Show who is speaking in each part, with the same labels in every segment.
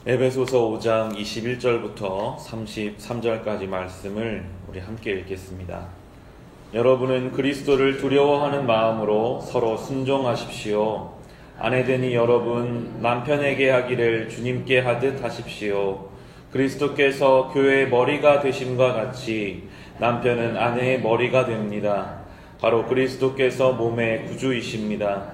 Speaker 1: 에베소서 5장 21절부터 33절까지 말씀을 우리 함께 읽겠습니다. 여러분은 그리스도를 두려워하는 마음으로 서로 순종하십시오. 아내되니 여러분 남편에게 하기를 주님께 하듯 하십시오. 그리스도께서 교회의 머리가 되심과 같이 남편은 아내의 머리가 됩니다. 바로 그리스도께서 몸의 구주이십니다.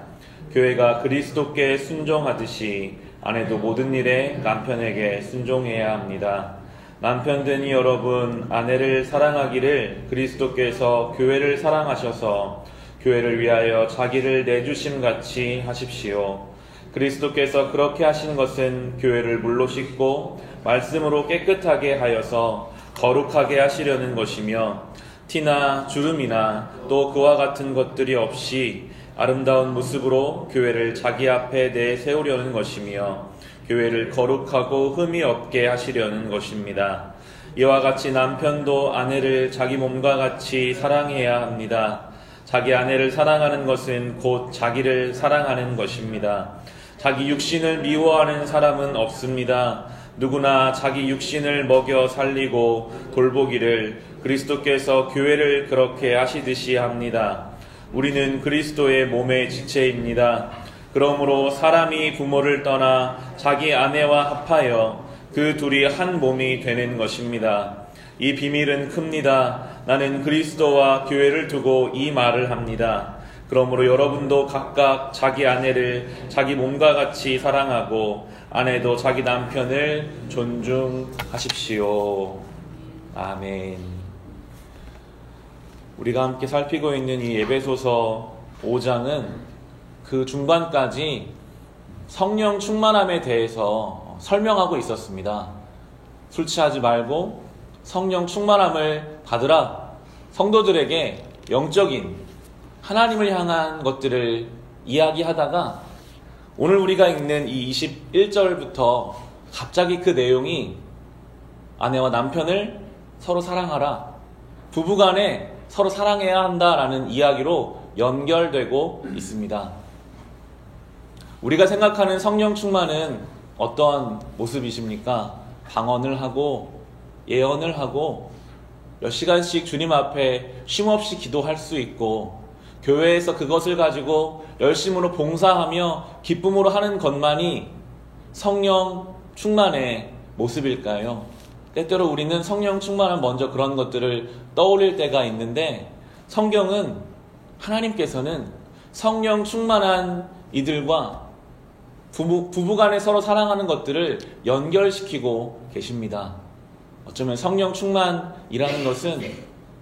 Speaker 1: 교회가 그리스도께 순종하듯이 아내도 모든 일에 남편에게 순종해야 합니다. 남편되니 여러분 아내를 사랑하기를 그리스도께서 교회를 사랑하셔서 교회를 위하여 자기를 내주심 같이 하십시오. 그리스도께서 그렇게 하신 것은 교회를 물로 씻고 말씀으로 깨끗하게 하여서 거룩하게 하시려는 것이며 티나 주름이나 또 그와 같은 것들이 없이 아름다운 모습으로 교회를 자기 앞에 내세우려는 것이며 교회를 거룩하고 흠이 없게 하시려는 것입니다. 이와 같이 남편도 아내를 자기 몸과 같이 사랑해야 합니다. 자기 아내를 사랑하는 것은 곧 자기를 사랑하는 것입니다. 자기 육신을 미워하는 사람은 없습니다. 누구나 자기 육신을 먹여 살리고 돌보기를 그리스도께서 교회를 그렇게 하시듯이 합니다. 우리는 그리스도의 몸의 지체입니다. 그러므로 사람이 부모를 떠나 자기 아내와 합하여 그 둘이 한 몸이 되는 것입니다. 이 비밀은 큽니다. 나는 그리스도와 교회를 두고 이 말을 합니다. 그러므로 여러분도 각각 자기 아내를 자기 몸과 같이 사랑하고 아내도 자기 남편을 존중하십시오. 아멘. 우리가 함께 살피고 있는 이 에베소서 5장은 그 중반까지 성령 충만함에 대해서 설명하고 있었습니다. 술 취하지 말고 성령 충만함을 받으라. 성도들에게 영적인 하나님을 향한 것들을 이야기하다가 오늘 우리가 읽는 이 21절부터 갑자기 그 내용이 아내와 남편을 서로 사랑하라. 부부간에 서로 사랑해야 한다라는 이야기로 연결되고 있습니다. 우리가 생각하는 성령 충만은 어떤 모습이십니까? 방언을 하고 예언을 하고 몇 시간씩 주님 앞에 쉼없이 기도할 수 있고 교회에서 그것을 가지고 열심으로 봉사하며 기쁨으로 하는 것만이 성령 충만의 모습일까요? 때때로 우리는 성령 충만은 먼저 그런 것들을 떠올릴 때가 있는데 성경은 하나님께서는 성령 충만한 이들과 부부간에 서로 사랑하는 것들을 연결시키고 계십니다. 어쩌면 성령 충만이라는 것은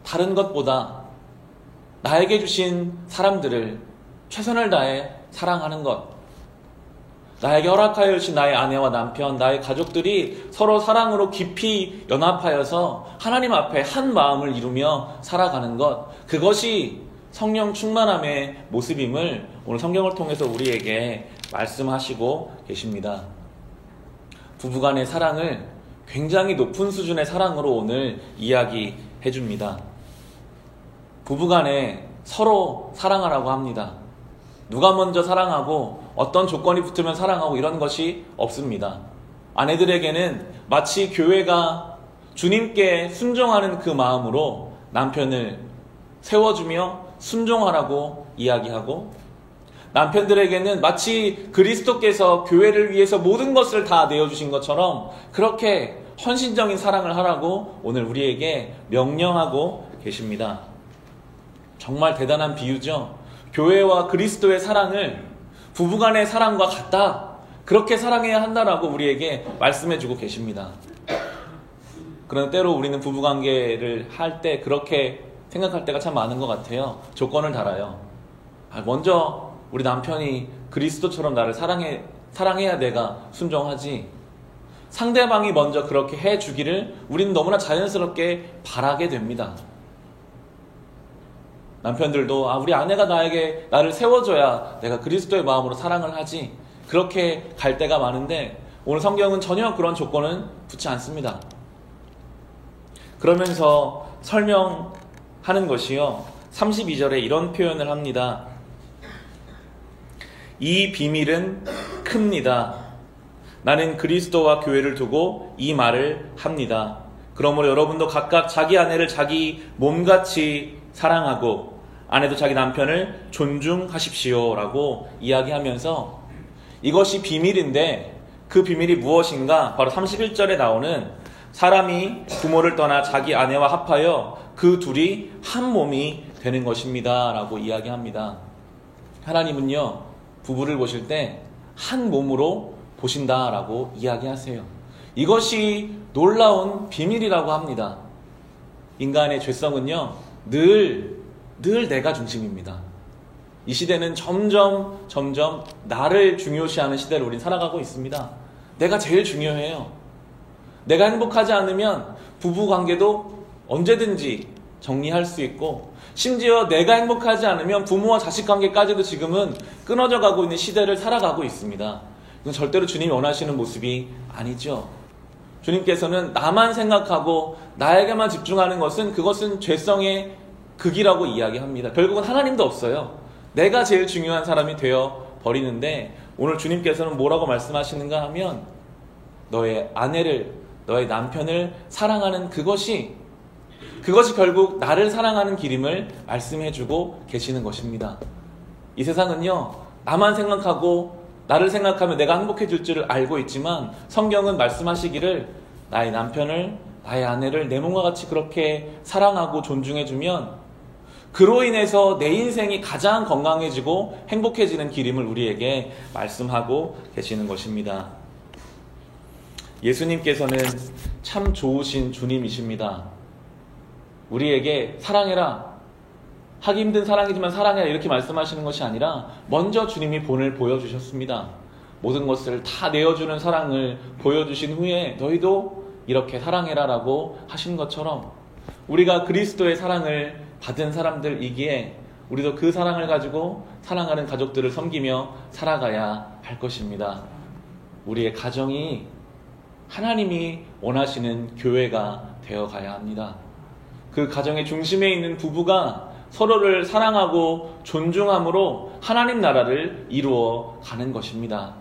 Speaker 1: 다른 것보다 나에게 주신 사람들을 최선을 다해 사랑하는 것, 나에게 허락하여 주신 나의 아내와 남편, 나의 가족들이 서로 사랑으로 깊이 연합하여서 하나님 앞에 한 마음을 이루며 살아가는 것, 그것이 성령 충만함의 모습임을 오늘 성경을 통해서 우리에게 말씀하시고 계십니다. 부부간의 사랑을 굉장히 높은 수준의 사랑으로 오늘 이야기해 줍니다. 부부간에 서로 사랑하라고 합니다. 누가 먼저 사랑하고 어떤 조건이 붙으면 사랑하고 이런 것이 없습니다. 아내들에게는 마치 교회가 주님께 순종하는 그 마음으로 남편을 세워주며 순종하라고 이야기하고 남편들에게는 마치 그리스도께서 교회를 위해서 모든 것을 다 내어주신 것처럼 그렇게 헌신적인 사랑을 하라고 오늘 우리에게 명령하고 계십니다. 정말 대단한 비유죠. 교회와 그리스도의 사랑을 부부간의 사랑과 같다. 그렇게 사랑해야 한다라고 우리에게 말씀해주고 계십니다. 그런데 때로 우리는 부부관계를 할 때 그렇게 생각할 때가 참 많은 것 같아요. 조건을 달아요. 먼저 우리 남편이 그리스도처럼 나를 사랑해야 내가 순종하지. 상대방이 먼저 그렇게 해주기를 우리는 너무나 자연스럽게 바라게 됩니다. 남편들도 우리 아내가 나를 세워줘야 내가 그리스도의 마음으로 사랑을 하지. 그렇게 갈 때가 많은데 오늘 성경은 전혀 그런 조건은 붙지 않습니다. 그러면서 설명하는 것이요. 32절에 이런 표현을 합니다. 이 비밀은 큽니다. 나는 그리스도와 교회를 두고 이 말을 합니다. 그러므로 여러분도 각각 자기 아내를 자기 몸같이 사랑하고 아내도 자기 남편을 존중하십시오 라고 이야기하면서 이것이 비밀인데 그 비밀이 무엇인가? 바로 31절에 나오는 사람이 부모를 떠나 자기 아내와 합하여 그 둘이 한 몸이 되는 것입니다 라고 이야기합니다. 하나님은요, 부부를 보실 때 한 몸으로 보신다라고 이야기하세요. 이것이 놀라운 비밀이라고 합니다. 인간의 죄성은요, 늘 내가 중심입니다. 이 시대는 점점 나를 중요시하는 시대를 우린 살아가고 있습니다. 내가 제일 중요해요. 내가 행복하지 않으면 부부관계도 언제든지 정리할 수 있고, 심지어 내가 행복하지 않으면 부모와 자식관계까지도 지금은 끊어져 가고 있는 시대를 살아가고 있습니다. 이건 절대로 주님이 원하시는 모습이 아니죠. 주님께서는 나만 생각하고 나에게만 집중하는 그것은 죄성의 극이라고 이야기합니다. 결국은 하나님도 없어요. 내가 제일 중요한 사람이 되어 버리는데, 오늘 주님께서는 뭐라고 말씀하시는가 하면 너의 아내를, 너의 남편을 사랑하는 그것이 결국 나를 사랑하는 길임을 말씀해주고 계시는 것입니다. 이 세상은요, 나만 생각하고 나를 생각하면 내가 행복해질 줄을 알고 있지만, 성경은 말씀하시기를 나의 남편을, 나의 아내를 내 몸과 같이 그렇게 사랑하고 존중해주면 그로 인해서 내 인생이 가장 건강해지고 행복해지는 길임을 우리에게 말씀하고 계시는 것입니다. 예수님께서는 참 좋으신 주님이십니다. 우리에게 사랑해라, 하기 힘든 사랑이지만 사랑해라 이렇게 말씀하시는 것이 아니라 먼저 주님이 본을 보여주셨습니다. 모든 것을 다 내어주는 사랑을 보여주신 후에 너희도 이렇게 사랑해라 라고 하신 것처럼, 우리가 그리스도의 사랑을 받은 사람들이기에 우리도 그 사랑을 가지고 사랑하는 가족들을 섬기며 살아가야 할 것입니다. 우리의 가정이 하나님이 원하시는 교회가 되어가야 합니다. 그 가정의 중심에 있는 부부가 서로를 사랑하고 존중함으로 하나님 나라를 이루어 가는 것입니다.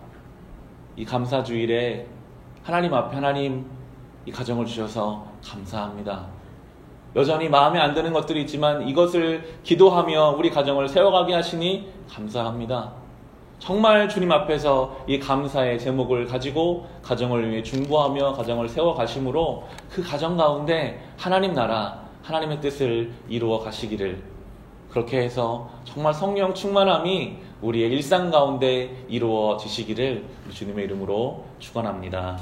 Speaker 1: 이 감사주일에 하나님 앞에 하나님 이 가정을 주셔서 감사합니다. 여전히 마음에 안 드는 것들이 있지만 이것을 기도하며 우리 가정을 세워가게 하시니 감사합니다. 정말 주님 앞에서 이 감사의 제목을 가지고 가정을 위해 중보하며 가정을 세워가심으로 그 가정 가운데 하나님 나라, 하나님의 뜻을 이루어 가시기를, 그렇게 해서 정말 성령 충만함이 우리의 일상 가운데 이루어지시기를 주님의 이름으로 축원합니다.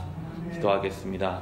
Speaker 1: 기도하겠습니다.